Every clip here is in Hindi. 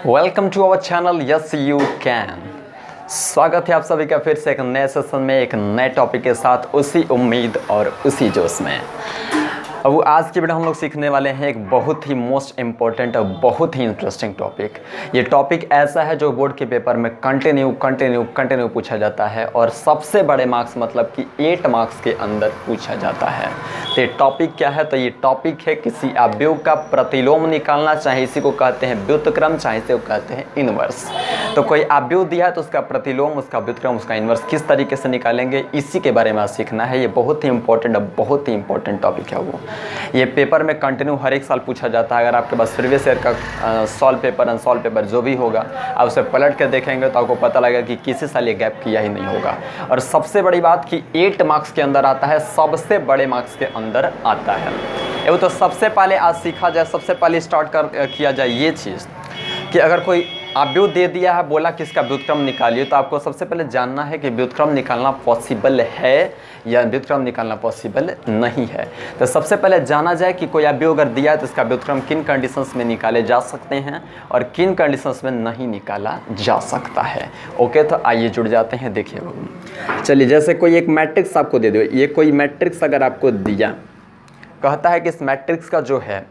Welcome to our channel yes you can. स्वागत है आप सभी का फिर से एक नए सेशन में एक नए टॉपिक के साथ, उसी उम्मीद और उसी जोश में। अब आज की वीडियो हम लोग सीखने वाले हैं एक बहुत ही मोस्ट इम्पॉर्टेंट और बहुत ही इंटरेस्टिंग टॉपिक। ये टॉपिक ऐसा है जो बोर्ड के पेपर में कंटिन्यू पूछा जाता है और सबसे बड़े मार्क्स मतलब कि 8 मार्क्स के अंदर पूछा जाता है। तो ये टॉपिक क्या है? तो ये टॉपिक है किसी अवयव का प्रतिलोम निकालना, चाहे इसी को कहते हैं व्युत्क्रम, चाहे इसे को कहते हैं इनवर्स। तो कोई अवयव दिया है तो उसका प्रतिलोम, उसका व्युत्क्रम, उसका इनवर्स किस तरीके से निकालेंगे, इसी के बारे में आज सीखना है। ये बहुत ही इंपॉर्टेंट और बहुत ही इंपॉर्टेंट टॉपिक है वो। ये पेपर में कंटिन्यू हर एक साल पूछा जाता है। अगर आपके पास प्रीवियस ईयर का सॉल्व पेपर, अनसॉल्व पेपर जो भी होगा, आप उसे पलट कर देखेंगे तो आपको पता लगेगा कि किसी साल ये गैप किया ही नहीं होगा। और सबसे बड़ी बात कि 8 मार्क्स के अंदर आता है, सबसे बड़े मार्क्स के अंदर आता है। वो तो सबसे पहले आज सीखा जाए, सबसे पहले स्टार्ट किया जाए ये चीज़ कि अगर कोई अवयव दे दिया है, बोला कि इसका व्युत्क्रम निकालिए, तो आपको सबसे पहले जानना है कि व्युत्क्रम निकालना पॉसिबल है या व्युत्क्रम निकालना पॉसिबल नहीं है। तो सबसे पहले जाना जाए कि कोई अवयव अगर दिया है तो इसका व्युत्क्रम किन कंडीशंस में निकाले जा सकते हैं और किन कंडीशंस में नहीं निकाला जा सकता है। ओके, तो आइए जुड़ जाते हैं। देखिए बाबू, चलिए जैसे कोई एक मैट्रिक्स आपको दे दो, ये कोई मैट्रिक्स अगर आपको दिया, कहता है कि इस मैट्रिक्स का जो है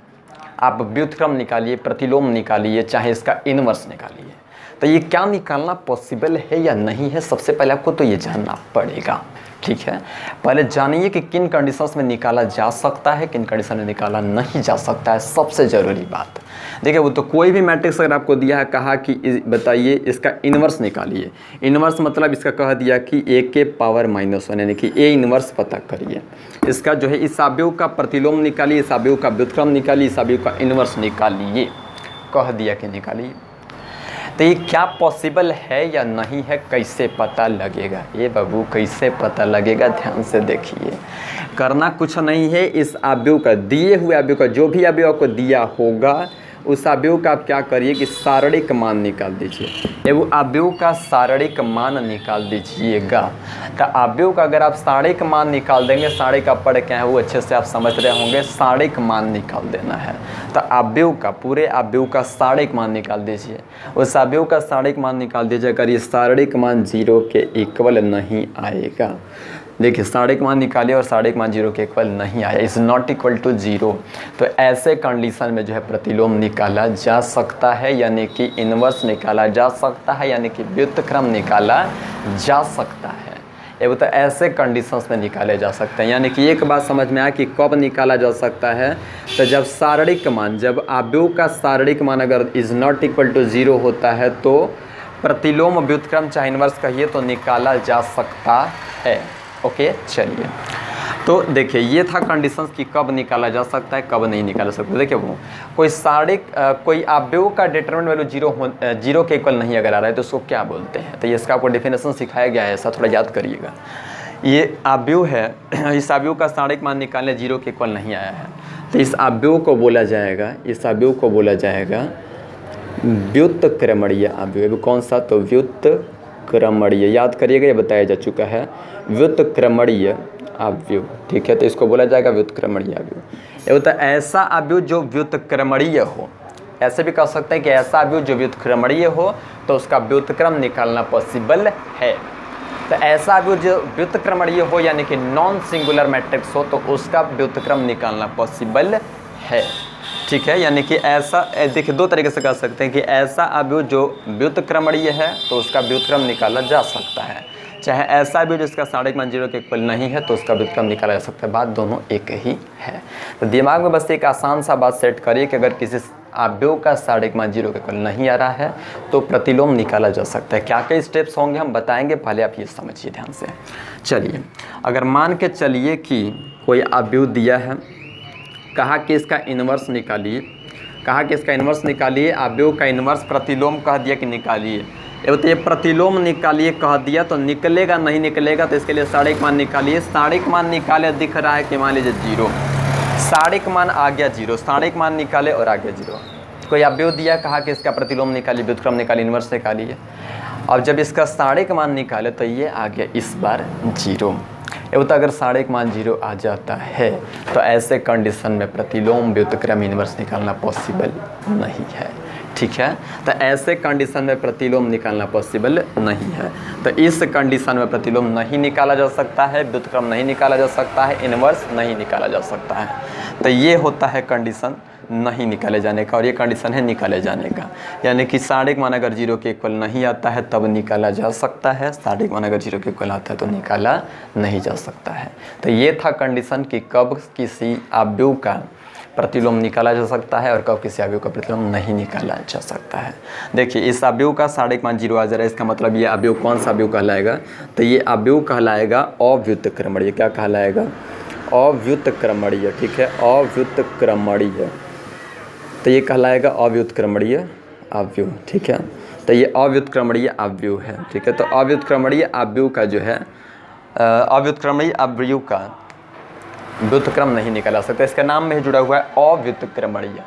आप व्युत्क्रम निकालिए, प्रतिलोम निकालिए, चाहे इसका इनवर्स निकालिए। तो ये क्या निकालना पॉसिबल है या नहीं है, सबसे पहले आपको तो ये जानना पड़ेगा। ठीक है, पहले जानिए कि किन कंडीशंस में निकाला जा सकता है, किन कंडीशन में निकाला नहीं जा सकता है, सबसे ज़रूरी बात। देखिए वो तो कोई भी मैट्रिक्स अगर आपको दिया है, कहा कि बताइए इसका इनवर्स निकालिए। इनवर्स मतलब इसका कह दिया कि a के पावर -1 यानी कि a इनवर्स पता करिए। इसका जो है इस अवयव का प्रतिलोम निकालिए, इस अवयव का व्युत्क्रम निकालिए, इस अवयव का इनवर्स निकालिए, कह दिया कि निकालिए। तो ये क्या पॉसिबल है या नहीं है, कैसे पता लगेगा? ये बाबू कैसे पता लगेगा, ध्यान से देखिए। करना कुछ नहीं है, इस अवयव का, दिए हुए अवयव का, जो भी अवयव आपको दिया होगा उस अवयव का आप क्या करिए कि सारणिक मान निकाल दीजिए। वो अवयव का सारणिक मान निकाल दीजिएगा। तो अवयव का अगर आप सारणिक मान निकाल देंगे, सारणिक का पढ़ क्या है वो अच्छे से आप समझ रहे होंगे, सारणिक मान निकाल देना है। तो अवयव का, पूरे अवयव का सारणिक मान निकाल दीजिए। उस अवयव का सारणिक मान निकाल दीजिए। अगर ये सारणिक मान 0 के इक्वल नहीं आएगा, देखिए सारणिक मान निकालिए और सारणिक मान 0 के इक्वल नहीं आया, इज़ नॉट इक्वल टू 0, तो ऐसे कंडीशन में जो है प्रतिलोम निकाला जा सकता है, यानी कि इनवर्स निकाला जा सकता है, यानी कि व्युत्क्रम निकाला जा सकता है। ये तो ऐसे कंडीशंस में निकाले जा सकते हैं। यानी कि एक बात समझ में आया कि कब निकाला जा सकता है, तो जब सारणिक मान, जब अवयव का सारणिक मान अगर इज़ नॉट इक्वल टू 0 होता है तो प्रतिलोम व्युत्क्रम चाहे इनवर्स कहिए तो निकाला जा सकता है। ओके, चलिए तो देखिए ये था कंडीशंस कि कब निकाला जा सकता है, कब नहीं निकाला सकता। देखिए वो कोई सारणिक, कोई अवयव का डिटरमिनेंट वैल्यू 0 के इक्वल नहीं अगर आ रहा है तो उसको क्या बोलते हैं? तो ये इसका आपको डेफिनेशन सिखाया गया है, ऐसा थोड़ा याद करिएगा। ये अवयव है, इस अवयव का सारणिक मान निकालने 0 के इक्वल नहीं आया है तो इस अवयव को बोला जाएगा, इस अवयव को बोला जाएगा व्युत्क्रमणीय अवयव। कौन सा? तो व्युत्क्रमणीय, याद करिएगा, ये बताया जा चुका है, व्युत्क्रमणीय अवयव। ठीक है, तो इसको बोला जाएगा व्युत्क्रमणीय अवयव। ये होता है ऐसा अवयव जो व्युत्क्रमणीय हो। ऐसे भी कह सकते हैं कि ऐसा अवयव जो व्युत्क्रमणीय हो तो उसका व्युत्क्रम निकालना पॉसिबल है। तो ऐसा अवयव जो व्युत्क्रमणीय हो यानी कि नॉन सिंगुलर मैट्रिक्स हो तो उसका व्युत्क्रम निकालना पॉसिबल है। ठीक है, यानी कि ऐसा, देखिए 2 तरीके से कह सकते हैं कि ऐसा अवयव जो व्युत्क्रमणीय है तो उसका व्युत्क्रम निकाला जा सकता है, चाहे ऐसा भी जिसका सारणिक मान 0 के इक्वल नहीं है तो उसका व्युत्क्रम निकाला जा सकता है। बात दोनों एक ही है। तो दिमाग में बस एक आसान सा बात सेट करिए कि अगर किसी अवयव का सारणिक मान 0 के इक्वल नहीं आ रहा है तो प्रतिलोम निकाला जा सकता है। क्या क्या स्टेप्स होंगे हम बताएंगे, पहले आप ये समझिए ध्यान से। चलिए, अगर मान के चलिए कि कोई अवयव दिया है, कहा कि इसका इनवर्स निकालिए, कहा कि इसका इनवर्स निकालिए, अवयव का इनवर्स प्रतिलोम कह दिया कि निकालिए। ये प्रतिलोम निकालिए कह दिया तो निकलेगा नहीं निकलेगा, तो इसके लिए सारणिक मान निकालिए। सारणिक मान निकाले, दिख रहा है कि मान लीजिए 0, सारणिक मान आ गया 0, सारणिक मान निकाले और आ गया 0। कोई अवयव दिया, कहा कि इसका प्रतिलोम निकालिए, व्युत्क्रम निकालिए, इनवर्स निकालिए। अब जब इसका सारणिक मान निकाले तो ये आ गया इस बार 0। ये होता अगर सारणिक मान 0 आ जाता है तो ऐसे कंडीशन में प्रतिलोम व्युत्क्रम इनवर्स निकालना पॉसिबल नहीं है। ठीक है। तो ऐसे कंडीशन में प्रतिलोम निकालना पॉसिबल नहीं है। तो इस कंडीशन में प्रतिलोम नहीं निकाला जा सकता है, व्युत्क्रम नहीं निकाला जा सकता है, इनवर्स नहीं निकाला जा सकता है। तो ये होता है कंडीशन नहीं निकाले जाने का, और ये कंडीशन है निकाले जाने का। यानी कि साढ़े मान अगर 0 के इक्वल नहीं आता है तब निकाला जा सकता है, साढ़े मान अगर 0 के इक्वल आता है तो निकाला नहीं जा सकता है। तो ये था कंडीशन कि कब किसी अवयव का प्रतिलोम निकाला जा सकता है और कब किसी अवयव का प्रतिलोम नहीं निकाला जा सकता है। देखिए इस अवयव का साढ़े मान 0 आ जा रहा है, इसका मतलब ये अवयव कौन सा अवयव कहलाएगा? तो ये अवयव कहलाएगा अव्युत्क्रमणीय। क्या कहलाएगा? अव्युत्क्रमणीय। ठीक है, अव्युत्क्रमणीय। तो ये कहलाएगा अव्युत्क्रमणीय अवयव। ठीक है, तो ये अव्युत्क्रमणीय अवयव है। ठीक है, तो अव्युत्क्रमणीय अवयव का जो है अव्युत्क्रमणीय अवयव का व्युत्क्रम नहीं निकाला सकता। इसका नाम में ही जुड़ा हुआ है अव्युत्क्रमणीय।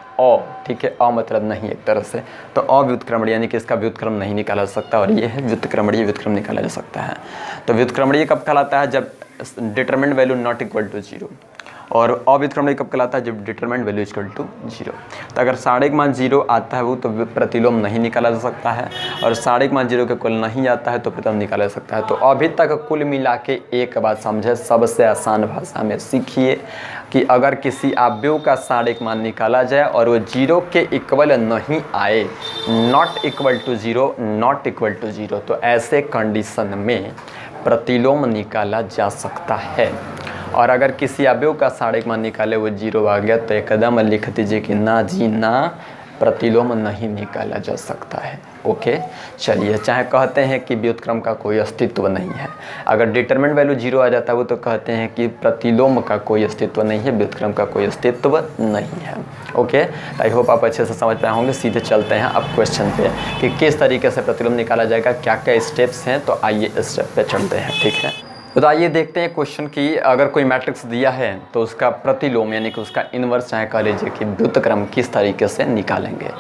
ठीक है, मतलब नहीं एक तरह से, तो अव्युत्क्रमणीय यानी कि इसका व्युत्क्रम नहीं निकाला जा सकता, और ये है व्युत्क्रमणीय, व्युत्क्रम निकाला जा सकता है। तो व्युत्क्रमणीय कब कहलाता है? जब determinant value not equal to 0। और अव्युत्क्रमणीय कब कहलाता है? जब डिटरमिनेंट वैल्यू इक्वल टू 0। तो अगर साढ़े मान 0 आता है वो तो प्रतिलोम नहीं निकाला जा सकता है, और साढ़े मान 0 के कुल नहीं आता है तो प्रतिलोम निकाला जा सकता है। तो अभी तक कुल मिला के एक बात समझे, सबसे आसान भाषा में सीखिए कि अगर किसी अवयव का साढ़े मान निकाला जाए और वो 0 के इक्वल नहीं आए, not equal to 0, not equal to 0, तो ऐसे कंडीशन में प्रतिलोम निकाला जा सकता है। और अगर किसी अवयव का साढ़े मान निकाले वो 0 आ गया तो एकदम लिख दीजिए कि ना जी ना, प्रतिलोम नहीं निकाला जा सकता है। ओके, चलिए, चाहे कहते हैं कि व्युत्क्रम का कोई अस्तित्व नहीं है। अगर डिटरमिनेंट वैल्यू 0 आ जाता है वो तो कहते हैं कि प्रतिलोम का कोई अस्तित्व नहीं है, व्युत्क्रम का कोई अस्तित्व नहीं है। ओके, आई होप आप अच्छे से समझ पाए होंगे। सीधे चलते हैं अब क्वेश्चन पे कि किस तरीके से प्रतिलोम निकाला जाएगा, क्या क्या स्टेप्स हैं। तो आइए स्टेप पे चलते हैं। ठीक है, तो आइए देखते हैं क्वेश्चन की। अगर कोई मैट्रिक्स दिया है तो उसका प्रतिलोम यानी कि उसका इन्वर्स, चाहे कह लीजिए कि व्युत्क्रम, किस तरीके से निकालेंगे।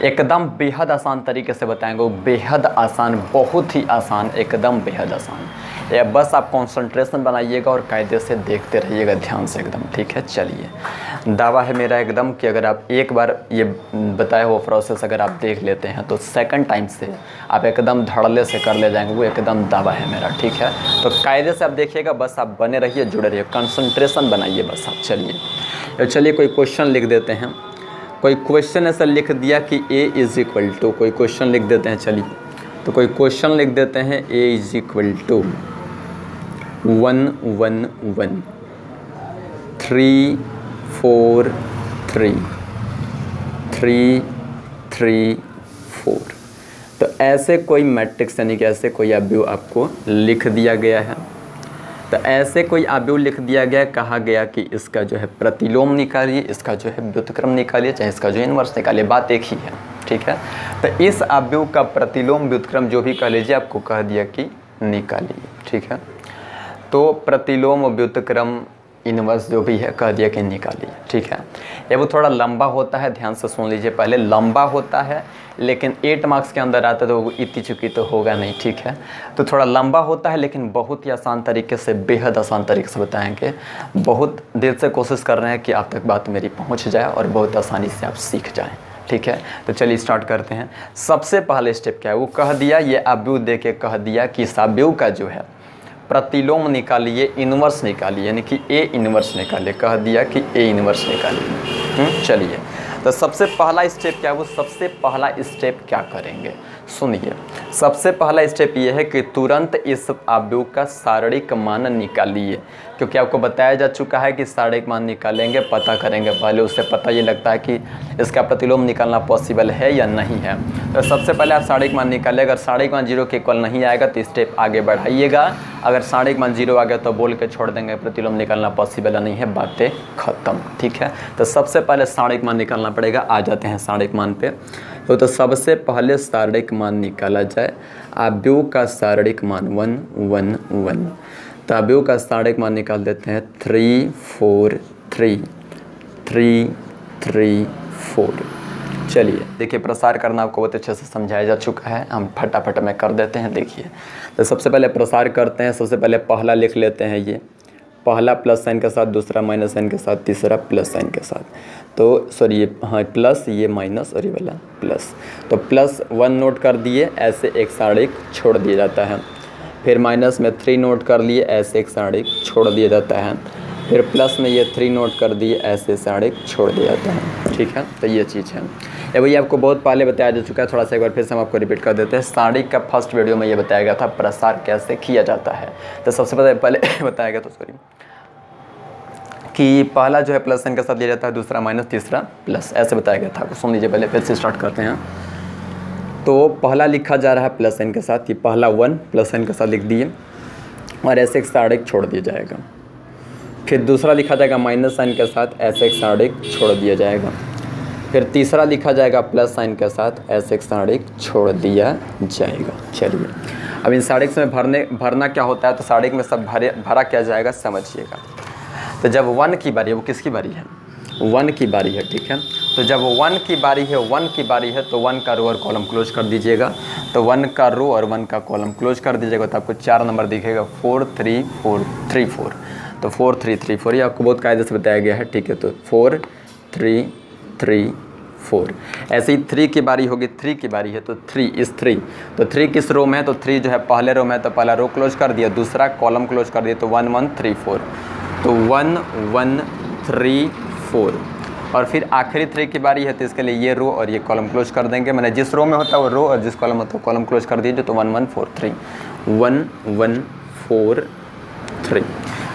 एकदम बेहद आसान तरीके से बताएंगे, बेहद आसान, बहुत ही आसान, एकदम बेहद आसान। या बस आप कंसंट्रेशन बनाइएगा और कायदे से देखते रहिएगा ध्यान से एकदम। ठीक है, चलिए, दावा है मेरा एकदम कि अगर आप एक बार ये बताया हुआ प्रोसेस अगर आप देख लेते हैं तो सेकंड टाइम से आप एकदम धड़ल्ले से कर ले जाएंगे, वो एकदम दावा है मेरा। ठीक है, तो कायदे से आप देखिएगा, बस आप बने रहिए, जुड़े रहिए, कंसंट्रेशन बनाइए बस आप। चलिए कोई क्वेश्चन लिख देते हैं। कोई क्वेश्चन ऐसा लिख दिया कि a इज़ इक्वल टू, कोई क्वेश्चन लिख देते हैं। चलिए, तो कोई क्वेश्चन लिख देते हैं a इज़ इक्वल टू 1 1 1 3 4 3 3 3 4। तो ऐसे कोई मैट्रिक्स यानी कि ऐसे कोई अवयव आपको लिख दिया गया है। तो ऐसे कोई अवयव लिख दिया गया, कहा गया कि इसका जो है प्रतिलोम निकालिए, इसका जो है व्युत्क्रम निकालिए, चाहे इसका जो इन्वर्स निकालिए, बात एक ही है। ठीक है, तो इस अवयव का प्रतिलोम व्युत्क्रम जो भी कह लीजिए आपको कह दिया कि निकालिए। ठीक है, तो प्रतिलोम व्युत्क्रम इन्वर्स जो भी है कह दिया कि निकालिए। ठीक है, ये वो थोड़ा लंबा होता है, ध्यान से सुन लीजिए। पहले लंबा होता है लेकिन 8 मार्क्स के अंदर आता है तो इतनी चुकी तो होगा नहीं। ठीक है, तो थोड़ा लंबा होता है लेकिन बहुत ही आसान तरीके से, बेहद आसान तरीके से बताएंगे। बहुत देर से कोशिश कर रहे हैं कि आप तक बात मेरी पहुंच जाए और बहुत आसानी से आप सीख जाएं। ठीक है, तो चलिए स्टार्ट करते हैं। सबसे पहले स्टेप क्या है, वो कह दिया, ये अवयव दे के कह दिया कि इस अवयव का जो है प्रतिलोम निकालिए, इन्वर्स निकालिए, यानी कि ए इन्वर्स निकालिए। कह दिया कि ए इन्वर्स निकालिए। चलिए, तो सबसे पहला स्टेप क्या है, वो सबसे पहला स्टेप क्या करेंगे सुनिए। सबसे पहला स्टेप ये है कि तुरंत इस अवयव का सारणिक मान निकालिए, क्योंकि आपको बताया जा चुका है कि सारणिक मान निकालेंगे, पता करेंगे। पहले उससे पता ये लगता है कि इसका प्रतिलोम निकालना पॉसिबल है या नहीं है। तो सबसे पहले आप सारणिक मान निकालें। अगर सारणिक मान 0 के इक्वल नहीं आएगा तो स्टेप आगे बढ़ाइएगा। अगर सारणिक मान 0 आ गया तो बोल के छोड़ देंगे, प्रतिलोम निकालना पॉसिबल नहीं है, बातें खत्म। ठीक है, तो सबसे पहले सारणिक मान निकालना पड़ेगा। आ जाते हैं सारणिक मान पे। तो सबसे पहले सारणिक मान निकाला जाए। अवयव का सारणिक मान 1 1 1। तो अवयव का सारणिक मान निकाल देते हैं 3 4 3 3 3 4। चलिए देखिए, प्रसार करना आपको बहुत अच्छे से समझाया जा चुका है, हम फटाफट में कर देते हैं। देखिए, तो सबसे पहले प्रसार करते हैं। सबसे पहले पहला लिख लेते हैं, ये पहला प्लस साइन के साथ, दूसरा माइनस साइन के साथ, तीसरा प्लस साइन के साथ। तो सॉरी ये हाँ प्लस, ये माइनस और ये वाला प्लस। तो +1 नोट कर दिए, ऐसे एक साइड एक छोड़ दिया जाता है। फिर माइनस में 3 नोट कर लिए, ऐसे एक साइड एक छोड़ दिया जाता है। फिर प्लस में ये 3 नोट कर दिए, ऐसे साइड एक छोड़ दिया जाता है। ठीक है, तो ये चीज़ है। ये भैया आपको बहुत पहले बताया जा चुका है, थोड़ा सा एक बार फिर से हम आपको रिपीट कर देते हैं। सारणिक का फर्स्ट वीडियो में ये बताया गया था प्रसार कैसे किया जाता है। तो सबसे पहले बताया गया, तो सॉरी, कि पहला जो है प्लस साइन के साथ दिया जाता है, दूसरा माइनस, तीसरा प्लस, ऐसे बताया गया था। सुन लीजिए, पहले फिर से स्टार्ट करते हैं। तो पहला लिखा जा रहा है प्लस साइन के साथ, ये पहला 1 प्लस साइन के साथ लिख दिए और ऐसे एक साइड एक छोड़ दिया जाएगा। फिर दूसरा लिखा जाएगा माइनस साइन के साथ, ऐसे एक साइड एक छोड़ दिया जाएगा। फिर तीसरा लिखा जाएगा प्लस साइन के साथ, ऐसे एक साइड एक छोड़ दिया जाएगा। चलिए, अब इन साइड एक्स में भरना क्या होता है, तो साइड एक्स में सब भरा क्या जाएगा समझिएगा। तो जब 1 की बारी है, वो किसकी बारी है, 1 की बारी है। ठीक है, तो जब 1 की बारी है, 1 की बारी है, तो 1 का रो और कॉलम क्लोज कर दीजिएगा। तो 1 का रो और 1 का कॉलम क्लोज कर दीजिएगा, तो आपको 4 नंबर दिखेगा, 4 3 4 3 4। तो 4 3 3 4 ये आपको बहुत कायदे से बताया गया है। ठीक है, तो 4 3 3 4। ऐसे ही 3 की बारी होगी, 3 की बारी है, तो 3 इस 3। तो 3 किस रो में है, तो 3 जो है पहले रो में है, तो पहला रो क्लोज कर दिया, दूसरा कॉलम क्लोज कर दिया, तो 1 1 3 4। तो 1 1 3 4। और फिर आखिरी 3 की बारी है, तो इसके लिए ये रो और ये कॉलम क्लोज कर देंगे। मैंने जिस रो में होता है वो रो और जिस कॉलम होता है कॉलम क्लोज कर दीजिए। तो 1 1 4 3 1 1 4 3।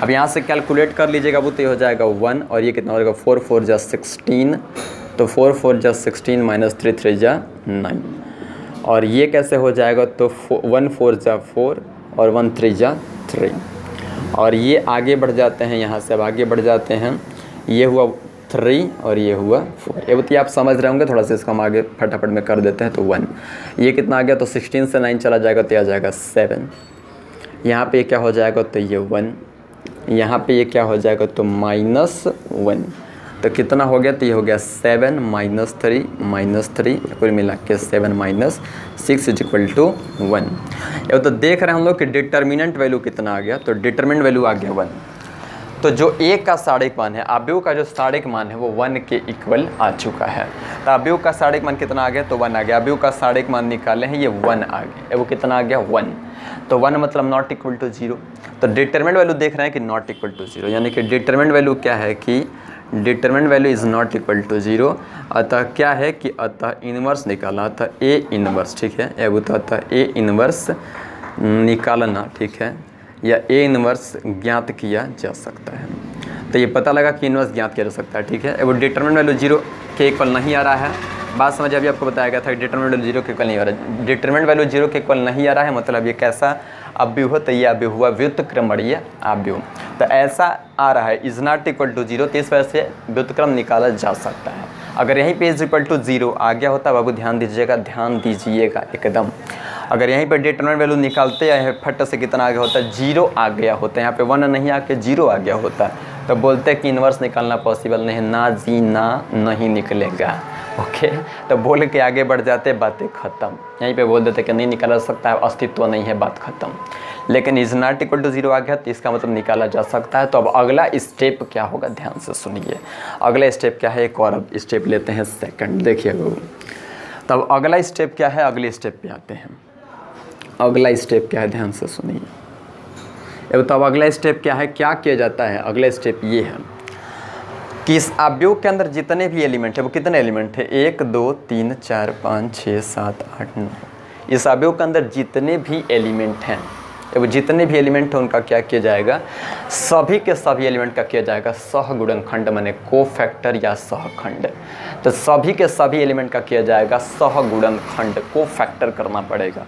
अब यहाँ से कैलकुलेट कर लीजिएगा, वो तो हो जाएगा 1 और ये कितना हो जाएगा, 4 4 जा 16। तो 4 4 जा 16 माइनस 3 3 जा 9। और ये कैसे हो जाएगा, तो 1 4 जा 4 और 1 3 जा 3। और ये आगे बढ़ जाते हैं, यहाँ से अब आगे बढ़ जाते हैं। ये हुआ 3 और ये हुआ 4। ये बताइए आप समझ रहे होंगे, थोड़ा सा इसको हम आगे फटाफट में कर देते हैं। तो 1 ये कितना आ गया, तो 16 से 9 चला जाएगा, तो आ जाएगा 7। यहाँ पे क्या हो जाएगा, तो ये 1। यहाँ पे ये क्या हो जाएगा, तो -1। तो कितना हो गया, तो ये हो गया 7 -3 कुल मिला के 7 - 6 = 1। ये तो देख रहे हैं हम लोग कि डिटर्मिनेंट वैल्यू कितना आ गया, तो डिटर्मिनेंट वैल्यू आ गया 1। तो जो a का साढ़िक मान है, अवयव का जो साढ़िक मान है वो 1 के इक्वल आ चुका है। तो अवयव का साढ़िक मान कितना आ गया, तो 1 आ गया। अवयव का साढ़िक मान निकाले हैं, ये 1 आ गया। वो कितना आ गया, 1। तो 1 मतलब नॉट इक्वल टू 0। तो डिटरमिनेंट वैल्यू देख रहे हैं कि नॉट इक्वल टू 0, यानी कि डिटरमिनेंट वैल्यू क्या है कि determinant value is not equal to 0। अतः क्या है कि अतः इन्वर्स निकालना, अतः ए इन्वर्स। ठीक है, अतः ए इन्वर्स निकालना, ठीक है, या ए इन्वर्स ज्ञात किया जा सकता है। तो ये पता लगा कि इन्वर्स ज्ञात किया जा सकता है। ठीक है, वो डिटरमिनेंट वैल्यू 0 के इक्वल नहीं आ रहा है। बात समझिए, अभी आपको बताया गया था कि डिटरमिनेंट वैल्यू 0 के इक्वल नहीं आ रहा है। डिटरमिनेंट वैल्यू 0 के इक्वल नहीं आ रहा है, मतलब ये कैसा अवयव हो, तो ये अवयव हुआ व्युत्क्रमणीय अवयव। तो ऐसा आ रहा है इज नॉट इक्वल टू 0, तो इस वजह से व्युत्क्रम निकाला जा सकता है। अगर यहीं पे इज इक्वल टू 0 आ गया होता, बाबू ध्यान दीजिएगा एकदम। अगर यहीं पर डिटरमिनेंट वैल्यू निकालते हैं फट से कितना आ गया होता है, 0 आ गया होता है। यहाँ पे 1 नहीं आके 0 आ गया होता है, तो बोलते हैं कि इन्वर्स निकालना पॉसिबल नहीं है, ना जी ना नहीं निकलेगा। ओके, तो बोल के आगे बढ़ जाते, बातें ख़त्म। यहीं पे बोल देते कि नहीं निकाला जा सकता है, अस्तित्व नहीं है, बात ख़त्म। लेकिन इज नॉट इक्वल टू 0 आ गया, तो इसका मतलब निकाला जा सकता है। तो अब अगला स्टेप क्या होगा, ध्यान से सुनिए। अगला स्टेप क्या है, एक और अब स्टेप लेते हैं सेकंड, देखिएगा। तब अगला स्टेप क्या है, अगले स्टेप पे आते हैं। अगला स्टेप क्या है, ध्यान से सुनिए। तब अगला स्टेप क्या है, क्या किया जाता है। अगला स्टेप ये है कि इस अवयव के अंदर जितने भी एलिमेंट है, वो कितने एलिमेंट है, 1 2 3 4 5 6 7 8 9। इस अवयव के अंदर जितने भी एलिमेंट हैं, वो जितने भी एलिमेंट हैं उनका क्या किया जाएगा, सभी के सभी एलिमेंट का किया जाएगा सहगुणनखंड, माने कोफैक्टर या सहखंड। तो सभी के सभी एलिमेंट का किया जाएगा सहगुणनखंड, कोफैक्टर करना पड़ेगा।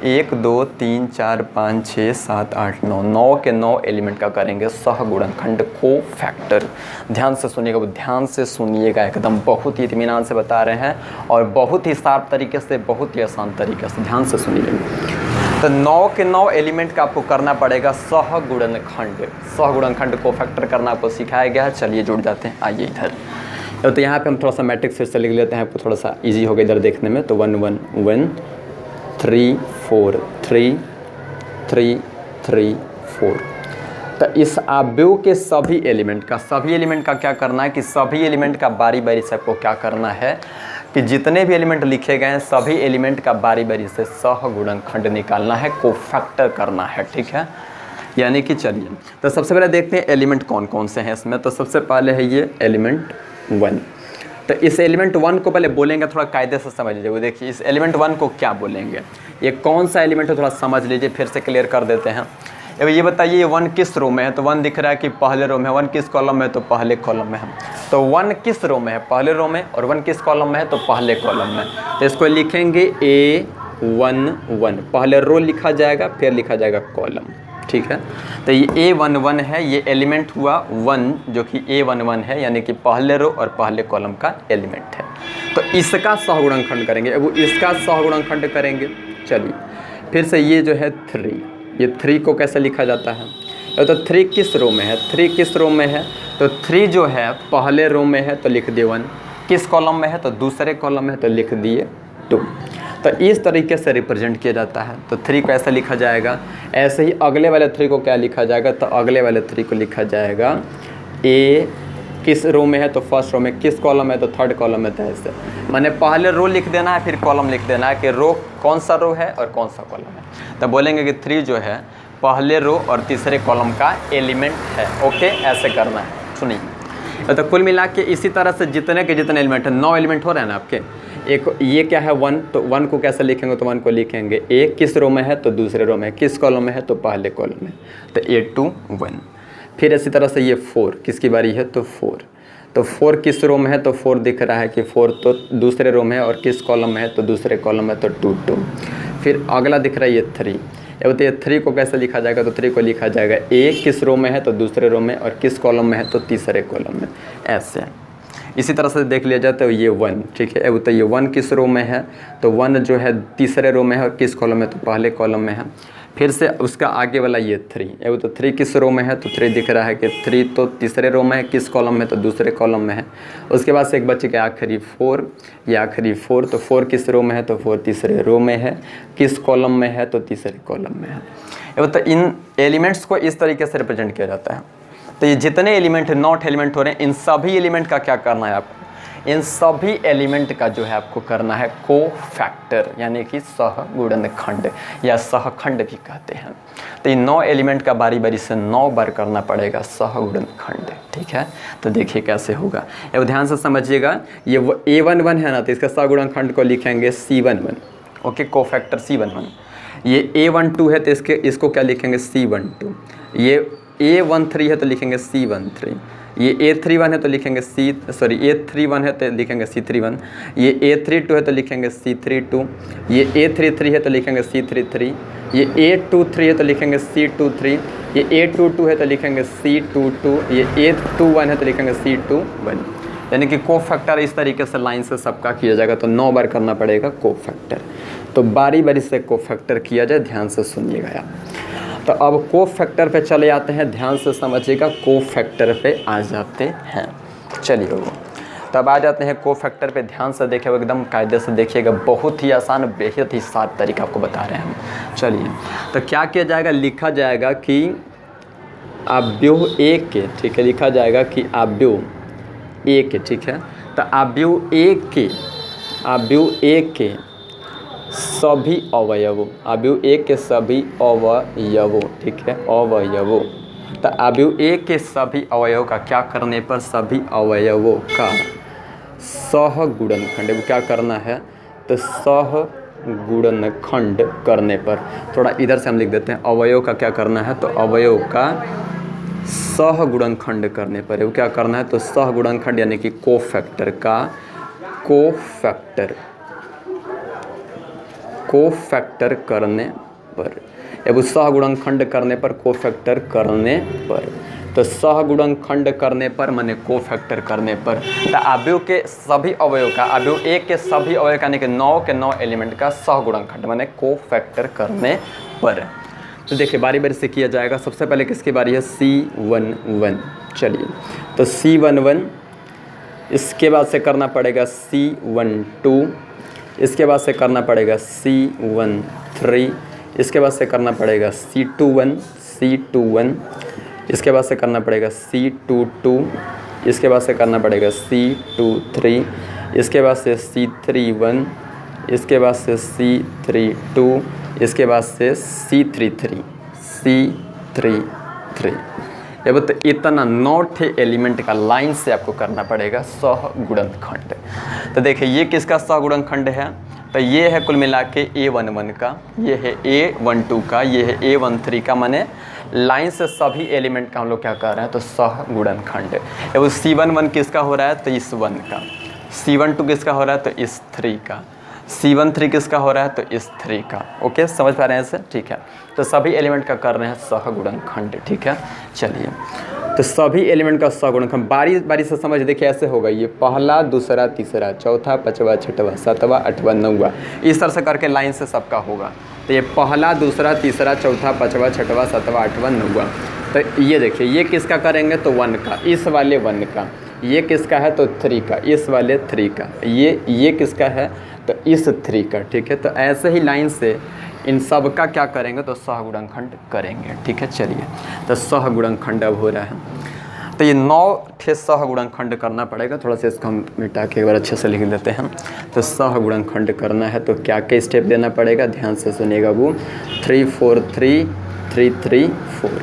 1 2 3 4 5 6 7 8 9, 9 के 9 एलिमेंट का करेंगे सहगुणनखंड कोफैक्टर। ध्यान से सुनिएगा, ध्यान से सुनिएगा, एकदम बहुत ही इत्मीनान से बता रहे हैं और बहुत ही साफ तरीके से, बहुत ही आसान तरीके से, ध्यान से सुनिएगा। तो 9 के 9 एलिमेंट का आपको करना पड़ेगा सहगुणनखंड। सहगुणनखंड कोफैक्टर करना आपको सिखाया गया है। चलिए जुड़ जाते हैं, आइए इधर। तो यहाँ पे हम थोड़ा सा मैट्रिक्स फिर से लिख लेते हैं, आपको थोड़ा सा ईजी होगा इधर देखने में। तो 1 1 1 3 4 3 3 3 4। तो इस अवयव के सभी एलिमेंट का क्या करना है कि सभी एलिमेंट का बारी बारी से आपको क्या करना है कि जितने भी एलिमेंट लिखे गए हैं सभी एलिमेंट का बारी बारी से सहगुणनखंड निकालना है, कोफैक्टर करना है। ठीक है, यानी कि चलिए तो सबसे पहले देखते हैं एलिमेंट कौन कौन से हैं इसमें। तो सबसे पहले है ये एलिमेंट 1। तो इस एलिमेंट 1 को पहले बोलेंगे, थोड़ा कायदे से समझ लीजिए। वो देखिए इस एलिमेंट 1 को क्या बोलेंगे, ये कौन सा एलिमेंट है थोड़ा समझ लीजिए, फिर से क्लियर कर देते हैं। अब ये बताइए 1 किस रो में है, तो 1 दिख रहा है कि पहले रो में है। 1 किस कॉलम में है, तो पहले कॉलम में है। तो 1 किस रो में है, पहले रो में, और 1 किस कॉलम में है, तो पहले कॉलम में। तो इसको लिखेंगे A11, पहले रो लिखा जाएगा फिर लिखा जाएगा कॉलम। ठीक है, तो ये A11 है, ये एलिमेंट हुआ 1 जो कि A11 है, यानी कि पहले रो और पहले कॉलम का एलिमेंट है। तो इसका सहगुणनखंड करेंगे, अब इसका सहगुणनखंड करेंगे। चलिए फिर से ये जो है 3, ये 3 को कैसे लिखा जाता है, तो 3 किस रो में है, 3 किस रो में है, तो 3 जो है पहले रो में है तो लिख दिए 1, किस कॉलम में है तो दूसरे कॉलम में है तो लिख दिए 2। तो इस तरीके से रिप्रेजेंट किया जाता है। तो 3 को ऐसा लिखा जाएगा। ऐसे ही अगले वाले 3 को क्या लिखा जाएगा, तो अगले वाले 3 को लिखा जाएगा A किस रो में है, तो फर्स्ट रो में, किस कॉलम है तो थर्ड कॉलम में। तो ऐसे मैंने पहले रो लिख देना है फिर कॉलम लिख देना है कि रो कौन सा रो है और कौन सा कॉलम है। तो बोलेंगे कि 3 जो है पहले रो और तीसरे कॉलम का एलिमेंट है। ओके, ऐसे करना है। सुनिए तो कुल मिला के इसी तरह से जितने के जितने एलिमेंट हैं, 9 एलिमेंट हो रहे हैं ना आपके। एक ये क्या है 1, तो 1 को कैसे लिखेंगे, तो 1 को लिखेंगे A किस रो में है तो दूसरे रो में, किस कॉलम में है तो पहले कॉलम में, तो A21। फिर इसी तरह से ये 4 किसकी बारी है, तो 4, तो 4 किस रो में है, तो 4 दिख रहा है कि 4 तो दूसरे रो में है, और किस कॉलम में है तो दूसरे कॉलम में, तो 2 2। फिर अगला दिख रहा है ये 3, तो ये 3 को कैसे लिखा जाएगा, तो 3 को लिखा जाएगा A किस रो में है तो दूसरे रो में, और किस कॉलम में है तो तीसरे कॉलम में। ऐसे इसी तरह से देख लिया जाए तो ये 1। ठीक है, अब तो ये 1 किस रो में है, तो 1 जो है तीसरे रो में है, और किस कॉलम में तो पहले कॉलम में है। फिर से उसका आगे वाला ये 3, अब तो 3 किस रो में है, तो 3 दिख रहा है कि 3 तो तीसरे रो में है, किस कॉलम में तो दूसरे कॉलम में है। उसके बाद से एक बच्चे के आखिरी 4, ये आखिरी 4, तो 4 किस रो में है, तो 4 तीसरे रो में है, किस कॉलम में है तो तीसरे कॉलम में है। अब तो इन एलिमेंट्स को इस तरीके से रिप्रेजेंट किया जाता है। तो ये जितने एलिमेंट 9 एलिमेंट हो रहे हैं, इन सभी एलिमेंट का क्या करना है आपको, इन सभी एलिमेंट का जो है आपको करना है कोफैक्टर, यानी कि सहगुणनखंड या सहखंड भी कहते हैं। तो इन 9 एलिमेंट का बारी बारी से 9 बार करना पड़ेगा सहगुणनखंड। ठीक है, तो देखिए कैसे होगा, अब ध्यान से समझिएगा। ये A11 है ना, तो इसका सहगुणनखंड को लिखेंगे C11। Okay, cofactor C11। ये A12 है तो इसको क्या लिखेंगे, C12। ये A13 है तो लिखेंगे C13। ये A31 है तो लिखेंगे A31 है तो लिखेंगे C31। ये A32 है तो लिखेंगे C32। ये A33 है तो लिखेंगे C33। ये A23 है तो लिखेंगे C23। ये A22 है तो लिखेंगे C22। ये A21 है तो लिखेंगे C21। यानी कि कोफैक्टर इस तरीके से लाइन से सबका किया जाएगा। तो 9 बार करना पड़ेगा कोफैक्टर। तो बारी बारी से कोफैक्टर किया जाए, ध्यान से सुनिएगा आप। तो अब कोफैक्टर पे चले आते हैं, ध्यान से समझिएगा। कोफैक्टर पे आ जाते हैं, चलिए वो तब आ जाते हैं कोफैक्टर पे। ध्यान से देखिए, एकदम कायदे से देखिएगा, बहुत ही आसान, बेहद ही साफ तरीका आपको बता रहे हैं हम। चलिए तो क्या किया जाएगा, लिखा जाएगा कि अवयव A के, ठीक है, लिखा जाएगा कि अवयव A के, ठीक है। तो अवयव A के सभी अवयवों, अवयव A के सभी अवयवों, ठीक है, अवयवों। तो अवयव A के सभी अवयवों का क्या करने पर, सभी अवयवों का सहगुणनखंड, वो क्या करना है, तो सहगुणनखंड करने पर, थोड़ा इधर से हम लिख देते हैं, अवयव का क्या करना है, तो अवयव का सहगुणनखंड करने पर, वो क्या करना है, तो सहगुणनखंड यानी कि कोफैक्टर का कोफैक्टर करने पर, अब सहगुणनखंड करने पर, कोफैक्टर करने पर। तो सहगुणनखंड करने पर माने कोफैक्टर करने पर। तो अवयव के सभी अवयव का, अवयव A के सभी अवयव का यानी कि 9 के 9 एलिमेंट का सहगुणनखंड माने कोफैक्टर करने पर। तो देखिए बारी बारी से किया जाएगा। सबसे पहले किसकी बारी है, C11। चलिए तो C11, इसके बाद से करना पड़ेगा C12, इसके बाद से करना पड़ेगा C13, इसके बाद से करना पड़ेगा C21, इसके बाद से करना पड़ेगा C22, इसके बाद से करना पड़ेगा C23, इसके बाद से C31, इसके बाद से C32, इसके बाद से C33। ये बता इतना 9 एलिमेंट का लाइन से आपको करना पड़ेगा सहगुणनखंड। तो देखिए ये किसका सहगुणनखंड है, तो ये है कुल मिला के A11 का, ये है A12 का, ये है A13 का, माने लाइन से सभी एलिमेंट का हम लोग क्या कर रहे हैं तो सहगुणनखंड। वो C11 किसका हो रहा है तो इस 1 का, C12 किसका हो रहा है तो इस 3 का, C13 किसका हो रहा है तो इस 3 का। ओके, समझ पा रहे हैं इसे, ठीक है। तो सभी एलिमेंट का कर रहे हैं सहगुणनखंड, ठीक है। चलिए, तो सभी एलिमेंट का सहगुणनखंड बारी बारी से समझ, देखिए ऐसे होगा, ये पहला, दूसरा, तीसरा, चौथा, पाँचवा, छठवा, सातवां, आठवां, नौवां, इस तरह से करके लाइन से सबका होगा। तो ये पहला, दूसरा, तीसरा, चौथा, पाँचवा, छठवा, सातवां, आठवां, नौवां। तो ये देखिए ये किसका करेंगे तो 1 का, इस वाले 1 का, ये किसका है तो 3 का, इस वाले 3 का, ये किसका है तो इस 3 का, ठीक है। तो ऐसे ही लाइन से इन सब का क्या करेंगे तो सहगुणनखंड करेंगे, ठीक है। चलिए, तो सहगुणनखंड अब हो रहा है, तो ये 9 सहगुणनखंड करना पड़ेगा। थोड़ा सा इसको हम मिटा के एक बार अच्छे से लिख लेते हैं। तो सहगुणनखंड करना है तो क्या क्या स्टेप देना पड़ेगा, ध्यान से सुनिएगा। वो 3 4 3 3 3 4।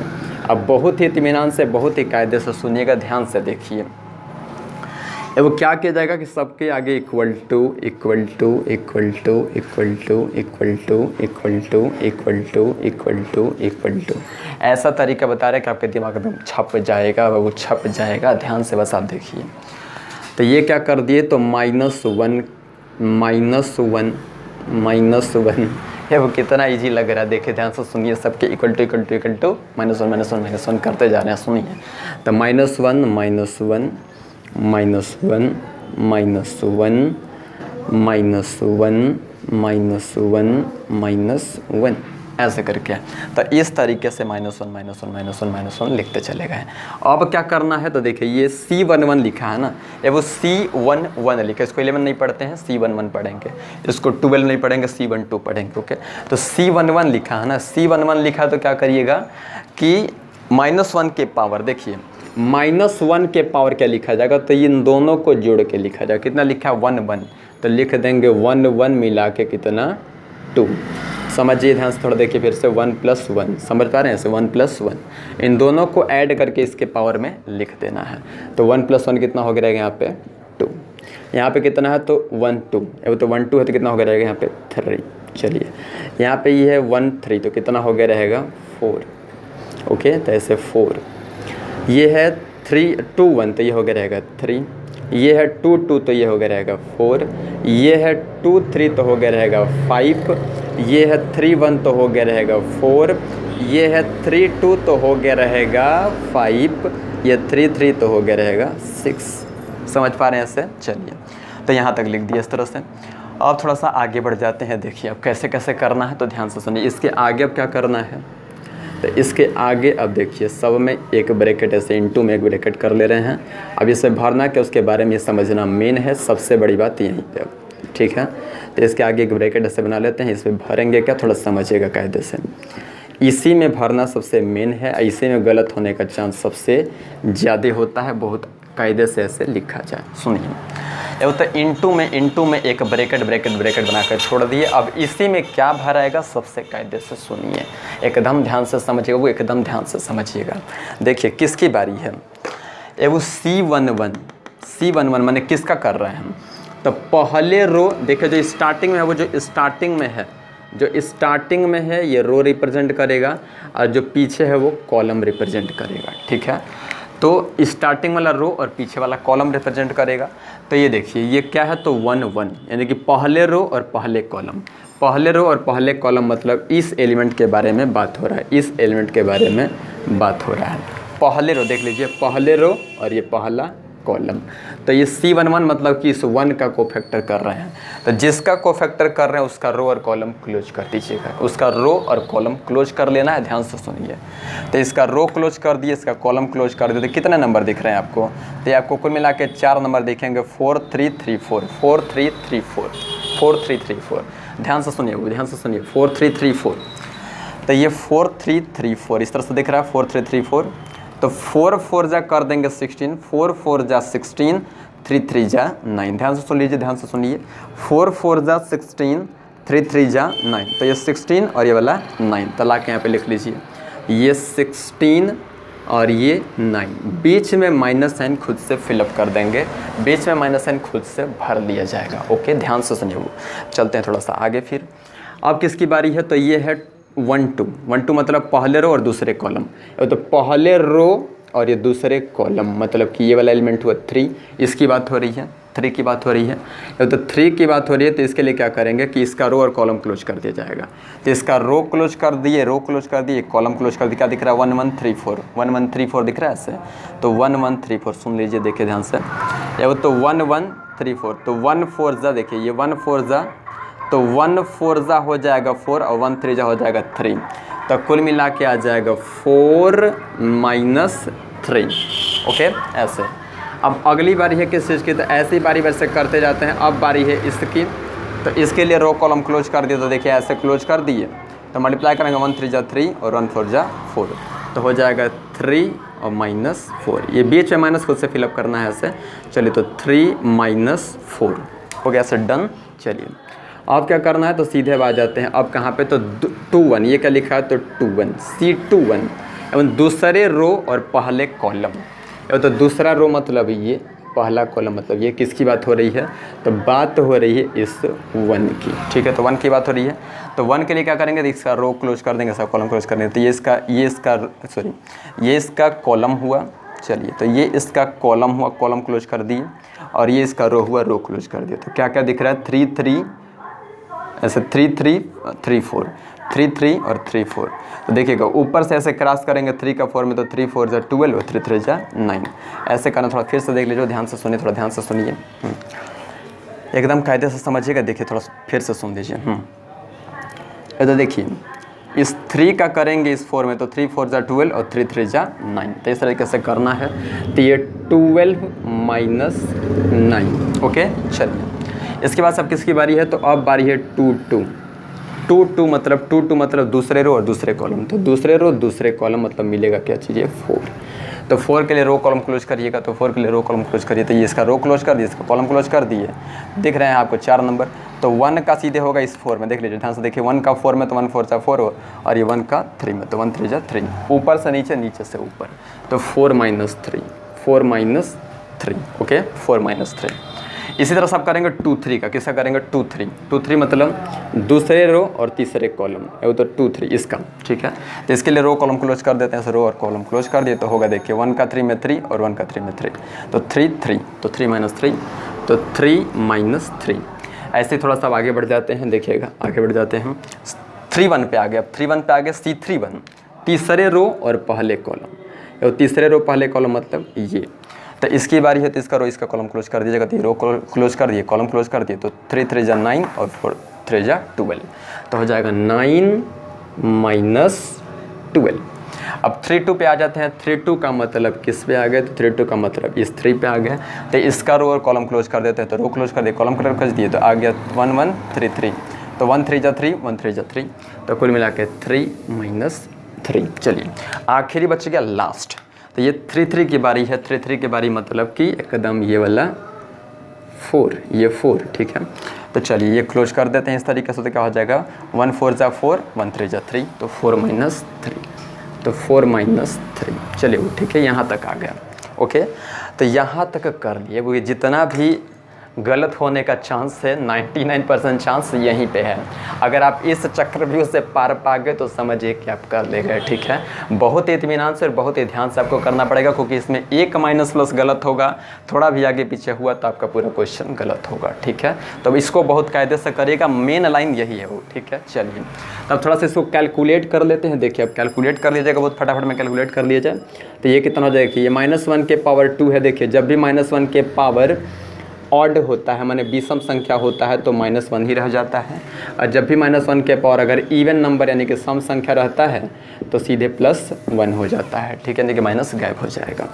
अब बहुत ही इत्मीनान से, बहुत ही कायदे से सुनिएगा, ध्यान से देखिए। वो क्या किया जाएगा कि सबके आगे equal to equal to equal to equal to equal to equal to equal to equal to equal to, ऐसा तरीका बता रहे हैं कि आपके दिमाग में छप जाएगा, वो छप जाएगा। ध्यान से बस आप देखिए। तो ये क्या कर दिए तो -1 -1 -1। ये वो कितना इजी लग रहा है, देखिए ध्यान से सुनिए। सबके equal to equal to equal to -1 -1 करते जा रहे हैं, सुनिए। तो -1 -1 -1 -1 ऐसे करके। तो इस तरीके से -1 लिखते चले गए। अब क्या करना है तो देखिए ये C11 लिखा है ना, ये वो C11 लिखा है। इसको 11 नहीं पढ़ते हैं, C11 पढ़ेंगे। इसको 12 नहीं पढ़ेंगे, C12 पढ़ेंगे। ओके, तो C11 लिखा है ना, C11 लिखा है तो क्या करिएगा कि -1 के पावर, देखिए -1 के पावर क्या लिखा जाएगा तो इन दोनों को जोड़ के लिखा जाएगा। कितना लिखा है 1 1, तो लिख देंगे 1 1 मिला के कितना 2। समझिए ध्यान से, थोड़ा देखिए फिर से 1 + 1, समझ पा रहे हैं ऐसे 1 + 1, इन दोनों को ऐड करके इसके पावर में लिख देना है। तो 1 + 1 कितना हो गया रहेगा यहाँ पे 2, यहाँ पे कितना है तो 1 2, तो 1 2 है तो कितना हो गया रहेगा यहाँ पे 3। चलिए यहाँ पे ये है 1 3, तो कितना हो गया रहेगा 4। ओके, तो ऐसे 4, ये है 3 2 1, तो ये हो गया रहेगा 3, ये है 2 2, तो ये हो गया रहेगा 4, ये है 2 3, तो हो गया रहेगा 5, ये है 3 1, तो हो गया रहेगा 4, ये है 3 2, तो हो गया रहेगा 5, ये 3 3, तो हो गया रहेगा 6। समझ पा रहे हैं ऐसे। चलिए, तो यहाँ तक लिख दिया इस तरह से। अब थोड़ा सा आगे बढ़ जाते हैं। देखिए अब कैसे कैसे करना है तो ध्यान से सुनिए। इसके आगे अब क्या करना है तो इसके आगे अब देखिए सब में एक ब्रैकेट, ऐसे इनटू में एक ब्रैकेट कर ले रहे हैं। अब इसे भरना क्या उसके बारे में ये समझना मेन है, सबसे बड़ी बात यहीं पे। अब ठीक है, तो इसके आगे एक ब्रैकेट ऐसे बना लेते हैं। इसमें भरेंगे क्या थोड़ा समझिएगा कायदे से। इसी में भरना सबसे मेन है, इसी में गलत होने का चांस सबसे ज़्यादा होता है। बहुत कायदे से ऐसे लिखा जाए, सुनिए। ये होता है इनटू में एक ब्रैकेट बनाकर छोड़ दिए। अब इसी में क्या भराएगा सबसे कायदे से सुनिए, एकदम ध्यान से समझिएगा, वो एकदम ध्यान से समझिएगा। देखिए किसकी बारी है, ये वो C11 माने किसका कर रहे हैं हम तो पहले रो देखिए जो स्टार्टिंग में है, वो जो स्टार्टिंग में है ये रो रिप्रेजेंट करेगा और जो पीछे है वो कॉलम रिप्रेजेंट करेगा। ठीक है, तो स्टार्टिंग वाला रो और पीछे वाला कॉलम रिप्रेजेंट करेगा। तो ये देखिए ये क्या है तो 1 1, यानी कि पहले रो और पहले कॉलम। पहले रो और पहले कॉलम मतलब इस एलिमेंट के बारे में बात हो रहा है, इस एलिमेंट के बारे में बात हो रहा है। पहले रो देख लीजिए, पहले रो और ये पहला कॉलम। तो ये C11 मतलब कि इस 1 का कोफैक्टर कर रहे हैं। तो जिसका कोफैक्टर कर रहे हैं उसका रो और कॉलम क्लोज कर दीजिएगा, उसका रो और कॉलम क्लोज कर लेना है। ध्यान से सुनिए, तो इसका रो क्लोज कर दिए, इसका कॉलम क्लोज कर दिए। तो कितने नंबर दिख रहे हैं आपको तो ये आपको कुल मिला के 4 नंबर दिखेंगे, 4 3 3 4 4 3 3 4 4 3 3 4। ध्यान से सुनिए, 4 3 3 4। तो ये 4 3 3 4 इस तरह से दिख रहा है 4 3 3 4। तो 4 4 जा कर देंगे 16, 4 4 जा 16, 3 3 जा 9। ध्यान से सुन लीजिए, ध्यान से सुनिए, 4 4 जा 16, 3 3 जा 9, तो ये 16 और ये वाला 9, तो ला के यहाँ पे लिख लीजिए, ये 16 और ये 9, बीच में माइनस साइन खुद से फिलअप कर देंगे, बीच में माइनस साइन खुद से भर लिया जाएगा। ओके, ध्यान से सुनिए। वो चलते हैं थोड़ा सा आगे। फिर अब किसकी बारी है, तो ये है 1 2, 1 2 मतलब पहले रो और दूसरे कॉलम, तो पहले रो और ये दूसरे कॉलम, मतलब कि ये वाला एलिमेंट हुआ 3, इसकी बात हो रही है, 3 की बात हो रही है, तो 3 की बात हो रही है, तो इसके लिए क्या करेंगे कि इसका रो और कॉलम क्लोज कर दिया जाएगा। तो इसका रो क्लोज कर दिए, रो क्लोज कर दिए, कॉलम क्लोज कर दिए, क्या दिख रहा है 1 1 3 4, 1 1 3 4 दिख रहा है ऐसे, तो 1 1 3 4 सुन लीजिए, देखिए ध्यान से, ये तो 1 1 3 4, तो 1 4 जा, देखिए ये 1 4 जा, तो 1 4 जा हो जाएगा 4 और 1 3 जा हो जाएगा 3, तो कुल मिला के आ जाएगा 4 -3। ओके, ऐसे। अब अगली बारी है किस चीज़ की, तो ऐसी बारी वैसे करते जाते हैं। अब बारी है इसकी, तो इसके लिए रो कॉलम क्लोज कर दिए, तो देखिए ऐसे क्लोज कर दिए, तो मल्टीप्लाई करेंगे 1 3 जा 3 और 1 4 जा 4, तो हो जाएगा 3 और -4, ये बीच में माइनस खुद से फिलअप करना है ऐसे। चलिए, तो 3 -4 हो गया ऐसे, डन। चलिए अब क्या करना है, तो सीधे अब आ जाते हैं, अब कहाँ पे, तो 2 1, ये क्या लिखा है, तो 2 1 C2 1, एवं दूसरे रो और पहले कॉलम, तो दूसरा रो मतलब ये, पहला कॉलम मतलब ये, किसकी बात हो रही है, तो बात हो रही है इस 1 की, ठीक है, तो 1 की बात हो रही है, तो 1 के लिए क्या करेंगे, तो इसका रो क्लोज कर देंगे, इसका कॉलम क्लोज कर देंगे, तो ये इसका कॉलम हुआ। चलिए, तो ये इसका कॉलम हुआ, कॉलम क्लोज कर दिए, और ये इसका रो हुआ, रो क्लोज कर दिया, तो क्या क्या दिख रहा है, 3 3 ऐसे, 3 3 3 4, 3 3 और 3 4, तो देखिएगा ऊपर से ऐसे क्रॉस करेंगे 3 का 4 में, तो 3 4 जा 12 और 3 3 जा 9, ऐसे करना। थोड़ा फिर से देख लीजिए, ध्यान से सुनिए, थोड़ा ध्यान से सुनिए, एकदम कायदे से समझिएगा, देखिए थोड़ा फिर से सुन लीजिए। तो देखिए इस 3 का करेंगे इस 4 में, तो 3 4 जा 12 और 3 3 जा 9, तो इस तरीके से करना है, तो ये 12 -9। ओके, चलिए इसके बाद अब किसकी बारी है, तो अब बारी है 2 2 2 2 मतलब दूसरे रो और दूसरे कॉलम, तो दूसरे रो दूसरे कॉलम मतलब मिलेगा क्या चीज़ है, 4, तो 4 के लिए रो कॉलम क्लोज करिएगा, तो 4 के लिए रो कॉलम क्लोज करिए, तो ये इसका रो क्लोज कर दिए, इसका कॉलम क्लोज कर दिए, दिख रहे हैं आपको 4 नंबर, तो 1 का सीधे होगा इस 4 में, देख लीजिए ध्यान से, देखिए 1 का 4 में, तो 1 4 जा 4 हो, और ये 1 का 3 में, तो 1 3 जा 3, ऊपर से नीचे, नीचे से ऊपर, तो 4 -3, 4 -3। ओके, 4 -3। इसी तरह सब करेंगे 2 3 का, किसका करेंगे 2 3, 2 3 मतलब दूसरे रो और तीसरे कॉलम, वो तो 2 3 इसका, ठीक है, तो इसके लिए रो कॉलम क्लोज कर देते हैं, रो और कॉलम क्लोज कर दिए, तो होगा देखिए 1 का 3 में 3 और 1 का 3 में 3, तो 3 3, तो 3 -3, तो 3 -3। ऐसे थोड़ा सा आगे बढ़ जाते हैं, देखिएगा आगे बढ़ जाते हैं, 3 1 पे आ गए, अब 3 1 पे आ गए, C3 1, तीसरे रो और पहले कॉलम, तीसरे रो पहले कॉलम मतलब ये, तो इसकी बारी है, तो इसका रो इसका कॉलम क्लोज कर दीजिएगा, तो रो क्लोज कर दिए, कॉलम क्लोज कर दिए, तो 3 3 जा 9 और 4 3 जा 12, तो हो जाएगा 9 -12। अब 3 2 पे आ जाते हैं, 3 2 का मतलब किस पे आ गए, तो 3 2 का मतलब इस 3 पे आ गए, तो इसका रो और कॉलम क्लोज कर देते हैं, तो रो क्लोज कर दिए, कॉलम क्लोज कर दिए, तो आ गया 1 1 3 3, तो 1 3 जा 3, 1 3 जा 3, तो कुल मिला के 3 -3। चलिए आखिरी बच गया लास्ट, तो ये 3 3 की बारी है, 3 3 की बारी मतलब कि एकदम ये वाला 4, ये 4, ठीक है, तो चलिए ये क्लोज कर देते हैं इस तरीके से, तो क्या हो जाएगा 1 4 जा 4, 1 3 जा 3, तो 4 -3, तो 4 -3। चलिए वो ठीक है, यहाँ तक आ गया। ओके, तो यहाँ तक कर लिए, वो जितना भी गलत होने का चांस है 99% चांस यहीं पे है। अगर आप इस चक्रव्यूह से पार पा गए तो समझिए कि आप कर ले गए, ठीक है। बहुत ही इत्मीनान से और बहुत ही ध्यान से आपको करना पड़ेगा, क्योंकि इसमें एक माइनस प्लस गलत होगा, थोड़ा भी आगे पीछे हुआ तो आपका पूरा क्वेश्चन गलत होगा, ठीक है। तो इसको बहुत कायदे से करिएगा, मेन लाइन यही है वो, ठीक है। चलिए तब थोड़ा सा इसको कैलकुलेट कर लेते हैं। देखिए अब कैलकुलेट कर लीजिएगा, बहुत फटाफट में कैलकुलेट कर लिया जाए तो ये कितना हो जाएगा कि ये -1 के पावर 2 है। देखिए जब भी -1 के पावर ऑड होता है, माने विषम संख्या होता है तो -1 ही रह जाता है, और जब भी -1 के पावर अगर इवन नंबर यानी कि सम संख्या रहता है तो सीधे +1 हो जाता है, ठीक है, यानी कि माइनस गायब हो जाएगा।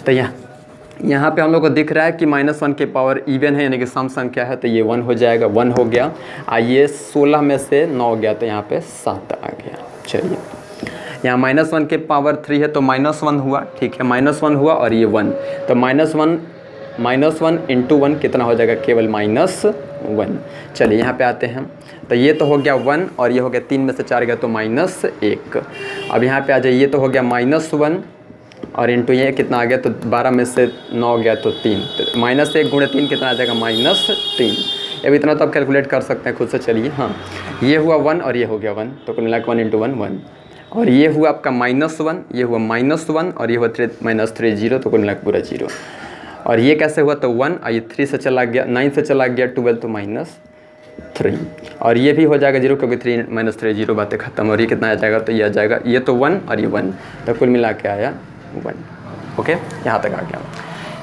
तो यहाँ पे हम लोग को दिख रहा है कि -1 के पावर इवन है यानी कि सम संख्या है, तो ये 1 हो जाएगा, 1 हो गया। ये 16 में से 9 गया तो यहाँ पे 7 आ गया। चलिए यहाँ -1 के पावर 3 है तो -1 हुआ, ठीक है, -1 हुआ और ये 1, तो -1 इंटू 1 कितना हो जाएगा, केवल -1। चलिए यहाँ पे आते हैं, तो ये तो हो गया 1 और ये हो गया 3 में से 4 गया तो -1। अब यहाँ पे आ जाइए, ये तो हो गया -1 और इंटू ये कितना आ गया, तो 12 में से 9 गया तो 3, तो -1 गुणे 3 कितना आ जाएगा, -3। अब इतना तो आप कैलकुलेट कर सकते हैं खुद से। चलिए हाँ, ये हुआ 1 और ये हो गया 1, तो कुल मिला के 1 इंटू 1 1, और ये हुआ आपका -1, ये हुआ -1 और ये हुआ -3 0, तो कुल मिला के पूरा 0। और ये कैसे हुआ, तो 1 और ये 3 से चला गया, 9 से चला गया 12 तो -3, और ये भी हो जाएगा 0 क्योंकि 3 -3 0, बातें खत्म। और ये कितना आ जाएगा, तो ये आ जाएगा, ये तो 1 और ये 1, तो कुल मिला के आया 1। ओके, यहाँ तक आ गया।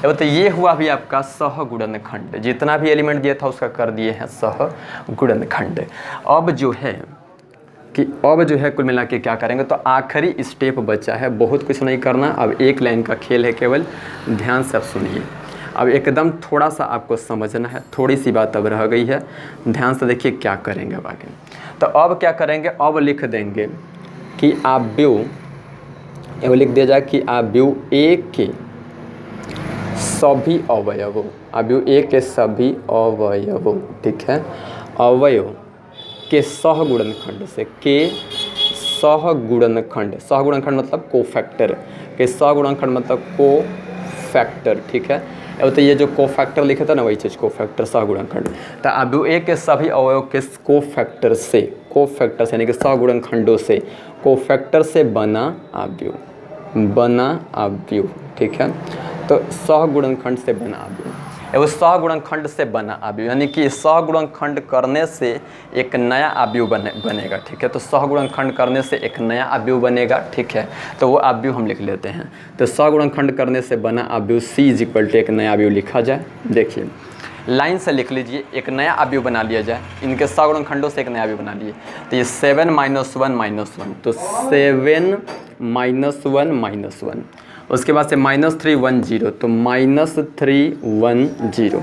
तो ये हुआ भी आपका सहगुणनखंड, जितना भी एलिमेंट दिया था उसका कर दिए हैं सहगुणनखंड। अब जो है कुल मिला के क्या करेंगे, तो आखिरी स्टेप बचा है, बहुत कुछ नहीं करना, अब एक लाइन का खेल है केवल, ध्यान से आप सुनिए। अब एकदम थोड़ा सा आपको समझना है, थोड़ी सी बात अब रह गई है, ध्यान से देखिए क्या करेंगे अब आगे। तो अब क्या करेंगे, अब लिख देंगे कि आव्यूह, ये लिख दिया जाए कि आव्यूह A के सभी अवयवों, आव्यूह A के सभी अवयवों, ठीक है, अवयव के सहगुणनखंड से, के सहगुणनखंड, सहगुणनखंड मतलब कोफैक्टर, के सहगुणनखंड मतलब कोफैक्टर, ठीक है। अब तो ये जो कोफैक्टर लिखे था ना, वही चीज़ कोफैक्टर, सहगुणनखंड। तो आव्यूह A के सभी अवयव के कोफैक्टर से यानी कि सहगुणनखंडों से, कोफैक्टर से बना आव्यूह, ठीक है। तो सहगुणनखंड से बना आव्यूह, वो सहगुणनखंड से बना आव्यूह, यानी कि सहगुणनखंड करने से एक नया आव्यूह बनेगा, ठीक है। तो सहगुणनखंड करने से एक नया आव्यूह बनेगा, ठीक है। तो वो आव्यूह हम लिख लेते हैं। तो सहगुणनखंड करने से बना आव्यूह C = एक नया आव्यूह लिखा जाए। देखिए लाइन से लिख लीजिए, एक नया आव्यूह बना लिया जाए, इनके सहगुणनखंडों से एक नया आव्यूह बना लिए। तो ये 7 - 1 तो 7 - 1 उसके बाद से -3 1 0 तो -3 1 0,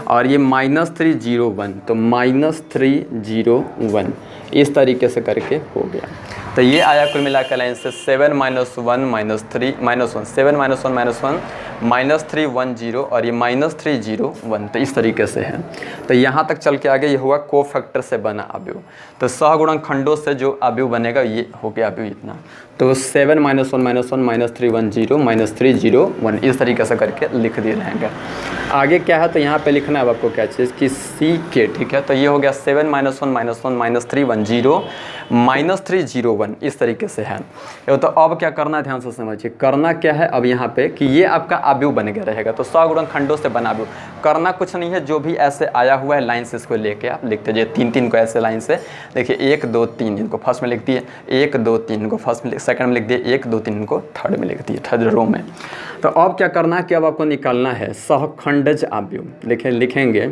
और ये -3 0 1 तो -3 0 1, इस तरीके से करके हो गया। तो ये आया कुल मिला के लाइन से 7 - 1 -3 -1 7 - 1 -3 1 0 और ये -3 0 1, तो इस तरीके से है। तो यहाँ तक चल के आगे ये हुआ कोफैक्टर से बना आव्यूह। तो सहगुणनखंडों से जो आव्यूह बनेगा ये हो गया आव्यूह इतना। तो 7 - 1 -3 1 0 -3 0 1, इस तरीके से करके लिख दिए रहेंगे। आगे क्या है, तो यहाँ पे लिखना है आपको क्या चीज़ कि C के, ठीक है। तो ये हो गया 7 - 1 -3 1 0 -3 0 1, इस तरीके से है। तो अब क्या करना है, ध्यान से समझिए, करना क्या है अब यहाँ पे कि ये आपका आव्यूह बन गया रहेगा। तो सहगुणनखंडों से बना आव्यूह, करना कुछ नहीं है, जो भी ऐसे आया हुआ है लाइन से इसको लेके आप लिखते जाइए, 3 को ऐसे लाइन से। देखिए 1 2 3 इनको फर्स्ट में लिख दिए, 1 2 3 इनको फर्स्ट में, सेकंड में लिख दिए, 1 2 3 इनको थर्ड में लिख दिए, थर्ड रो में। तो अब क्या करना है कि अब आपको निकालना है सहखंडज आव्यूह। लिखेंगे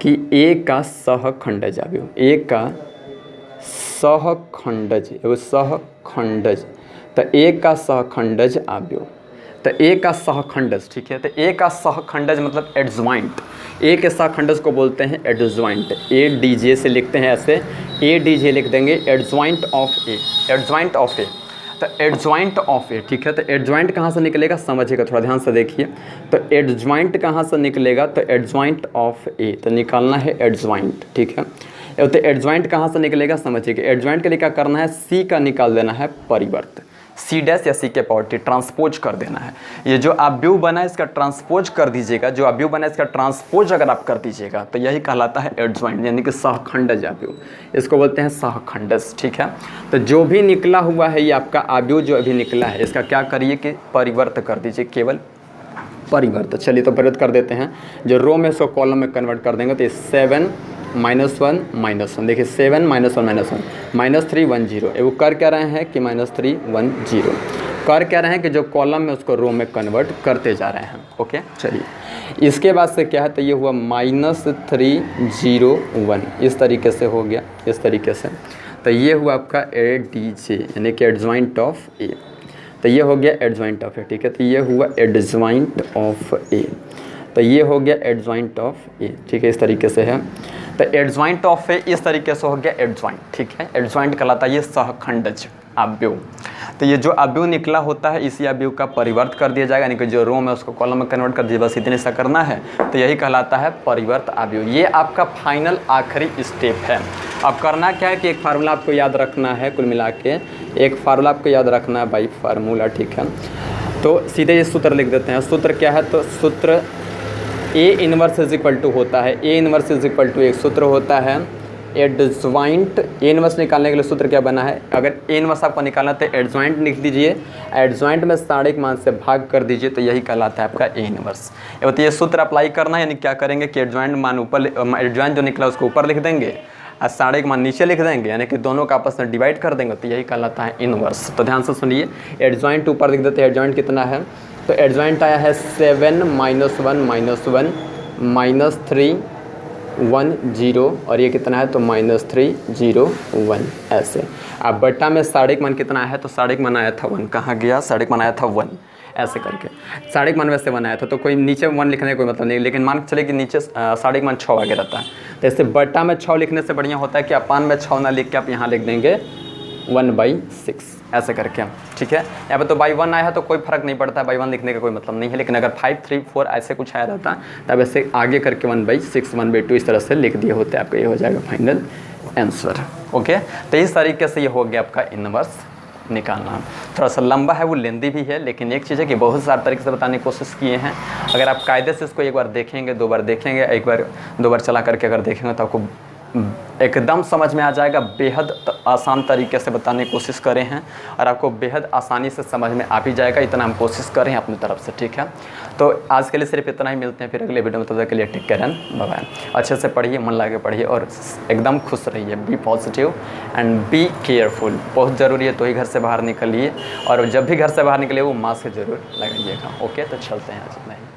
कि A का सहखंडज आव्यूह, A का सहखंडज, तो A का सहखंडज आव्यूह, तो A का सहखंडज, ठीक है। तो A का सहखंडज मतलब एडज्वाइंट, A के सहखंडज को बोलते हैं एडज्वाइंट, ADJ से लिखते हैं ऐसे, ADJ लिख देंगे, एडज्वाइंट ऑफ A, तो एडज्वाइंट ऑफ ए, ठीक है। तो एडज्वाइंट कहाँ से निकलेगा समझिएगा, थोड़ा ध्यान से देखिए। तो एडज्वाइंट कहाँ से निकलेगा, तो एडज्वाइंट ऑफ ए, तो निकालना है एडज्वाइंट, ठीक है। तो एडज्वाइंट कहाँ से निकलेगा समझिएगा, एडज्वाइंट के लिए क्या करना है, C का निकाल देना है परिवर्त, C' या C के पावर T, ट्रांसपोज कर देना है। ये जो आव्यूह बना है इसका ट्रांसपोज कर दीजिएगा, जो आव्यूह बना है इसका ट्रांसपोज अगर आप कर दीजिएगा तो यही कहलाता है एडज्वाइंट, यानी कि सहखंडज आव्यूह, इसको बोलते हैं सहखंडज, ठीक है। तो जो भी निकला हुआ है ये आपका आव्यूह जो अभी निकला है, इसका क्या करिए कि परिवर्त कर दीजिए, केवल परिवर्त। चलिए तो परिवर्त कर देते हैं, जो रो में इसको कॉलम में कन्वर्ट कर देंगे। तो 7 -1 -1, देखिए 7 - 1 -3 1 0, वो कर क्या रहे हैं कि -3 1 0 कर क्या रहे हैं कि जो कॉलम में उसको रो में कन्वर्ट करते जा रहे हैं। ओके, चलिए इसके बाद से क्या है, तो ये हुआ -3 0 1, इस तरीके से हो गया, इस तरीके से। तो ये हुआ आपका ADJ, यानी कि एडज्वाइंट ऑफ ए, तो ये हो गया एडज्वाइंट ऑफ ए, ठीक है। तो ये हुआ एडज्वाइंट ऑफ ए, तो ये हो गया एडज्वाइंट ऑफ ए, ठीक है, इस तरीके से है। तो एडजॉइंट ऑफ ए इस तरीके से हो गया एडजॉइंट, ठीक है। एडजॉइंट कहलाता है ये सहखंडज अवयव। तो ये जो अवयव निकला होता है इसी अवयव का परिवर्त कर दिया जाएगा, यानी कि जो रो में उसको कॉलम में कन्वर्ट कर दिया, बस इतने सा करना है। तो यही कहलाता है परिवर्त अवयव। ये आपका फाइनल आखिरी स्टेप है। अब करना क्या है कि एक फार्मूला आपको याद रखना है, कुल मिला के एक फार्मूला आपको याद रखना है बाई फार्मूला, ठीक है। तो सीधे ये सूत्र लिख देते हैं। सूत्र क्या है, तो सूत्र A inverse is equal to होता है, A inverse is equal to एक सूत्र होता है एडजॉइंट। ए इनवर्स निकालने के लिए सूत्र क्या बना है, अगर ए इनवर्स आपको निकालना है तो एडजॉइंट लिख दीजिए, एडजॉइंट में साढ़े मान से भाग कर दीजिए, तो यही कहलाता है आपका ए इनवर्स। तो ये सूत्र अप्लाई करना है, यानी क्या करेंगे कि एडजॉइंट मान ऊपर, एडजॉइंट जो निकला उसको ऊपर लिख देंगे और साढ़े मान नीचे लिख देंगे, यानी कि दोनों का आपस में डिवाइड कर देंगे, तो यही कहलाता है इनवर्स। तो ध्यान से सुनिए, एडजॉइंट ऊपर लिख देते हैं, एडजॉइंट कितना है, तो एडजॉइंट आया है 7 -1 -1 -3 1 0, और ये कितना है तो -3 0 1 ऐसे। अब बट्टा में साढ़े मान कितना है, तो साढ़े मान आया था 1, कहाँ गया, साढ़े मान आया था 1 ऐसे करके, साढ़े मान वैसे 1 आया था, तो कोई नीचे 1 लिखने का कोई मतलब नहीं, लेकिन मान के चले कि नीचे साढ़े मान 6 आगे रहता है। तो इससे बट्टा में 6 लिखने से बढ़िया होता है कि अपान में 6 ना लिख के आप यहाँ लिख देंगे 1/6 ऐसे करके, ठीक है। यहाँ पे तो बाई 1 आया है तो कोई फर्क नहीं पड़ता है, बाई 1 लिखने का कोई मतलब नहीं है, लेकिन अगर 5 3 4 ऐसे कुछ आया रहता तब ऐसे आगे करके 1/6 1/2 इस तरह से लिख दिए होते, आपका ये हो जाएगा फाइनल आंसर। ओके, तो इस तरीके से ये हो गया आपका इनवर्स निकालना। थोड़ा सा लंबा है, वो लेंदी भी है, लेकिन एक चीज़ है कि बहुत सारे तरीके से बताने की कोशिश किए हैं। अगर आप कायदे से इसको एक बार देखेंगे, 2 बार देखेंगे, एक बार 2 बार चला करके अगर देखेंगे तो आपको एकदम समझ में आ जाएगा। बेहद आसान तरीके से बताने की कोशिश करें हैं और आपको बेहद आसानी से समझ में आ भी जाएगा, इतना हम कोशिश करें अपनी तरफ से, ठीक है। तो आज के लिए सिर्फ इतना ही, मिलते हैं फिर अगले वीडियो में, तब तक के लिए take care and bye bye. अच्छे से पढ़िए, मन लगा के पढ़िए और एकदम खुश रहिए। Be positive and be careful, बहुत ज़रूरी है। तो ही घर से बाहर निकलिए, और जब भी घर से बाहर निकलिए वो मास्क जरूर लगाइएगा। ओके, तो चलते हैं आज इतना ही।